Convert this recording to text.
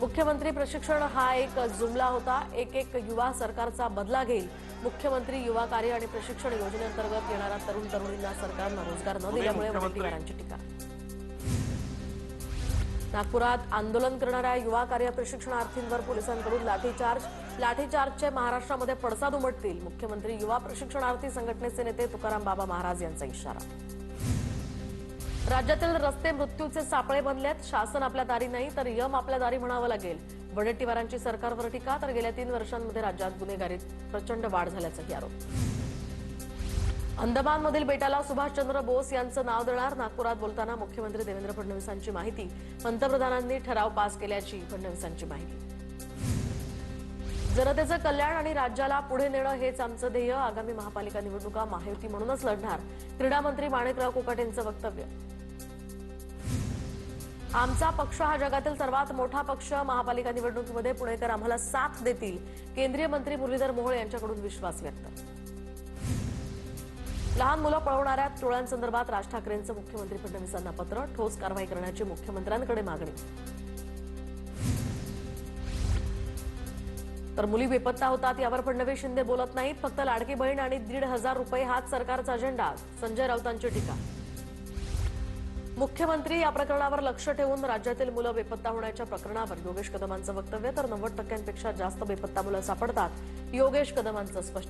मुख्यमंत्री प्रशिक्षण हा एक जुमला होता। एक युवा सरकारचा बदला घेईल। मुख्यमंत्री युवा कार्य आणि प्रशिक्षण योजनेअंतर्गत येणाऱ्या तरुण तरुणींना सरकारनं रोजगार न दिल्यामुळे वणटिकारांची टीका। नागपुरात आंदोलन करणाऱ्या युवा कार्य प्रशिक्षणार्थींवर पोलिसांकडून लाठीचार्जचे महाराष्ट्रामध्ये पडसाद उमटतील। मुख्यमंत्री युवा प्रशिक्षणार्थी संघटनेचे नेते तुकाराम बाबा महाराज यांचा इशारा। राज्यातील रस्ते मृत्यूचे सापळे बनलेत। शासन आपल्या दारी नाही तर यम आपल्या दारी म्हणावं लागेल। वणटिवारांची सरकारवर टीका। तर गेल्या 3 वर्षांमध्ये राज्यात गुन्हेगारीत प्रचंड वाढ झाल्याचाही आरोप। अंदमानमधील बेटाला सुभाषचंद्र बोस यांचं नाव देणार। नागपुरात बोलताना मुख्यमंत्री देवेंद्र फडणवीसांची माहिती। पंतप्रधानांनी ठराव पास केल्याची फडणवीसांची माहिती। जनतेचं कल्याण आणि राज्याला पुढे नेणं हेच आमचं ध्येय। आगामी महापालिका निवडणुका महायुती म्हणूनच लढणार। क्रीडा मंत्री माणिकराव कोकाटेंचं वक्तव्य। आमचा पक्ष हा जगातील सर्वात मोठा पक्ष। महापालिका निवडणुकीमध्ये पुणेकर आम्हाला साथ देतील। केंद्रीय मंत्री मुरलीधर मोहोळ यांच्याकडून विश्वास व्यक्त। लहान मुलं पळवणाऱ्या टोळ्यांसंदर्भात राज ठाकरेंचं मुख्यमंत्री फडणवीसांना पत्र। ठोस कारवाई करण्याची मुख्यमंत्र्यांकडे मागणी। तर मुली बेपत्ता होतात यावर फडणवीस शिंदे बोलत नाहीत। फक्त लाडकी बहीण आणि 1,500 रुपये हाच सरकारचा अजेंडा। संजय राऊतांची टीका। मुख्यमंत्री या प्रकरणावर लक्ष ठेवून राज्यातील मुलं बेपत्ता होण्याच्या प्रकरणावर योगेश कदमांचं वक्तव्य। तर 90% पेक्षा जास्त बेपत्ता मुलं सापडतात। योगेश कदमांचं स्पष्ट।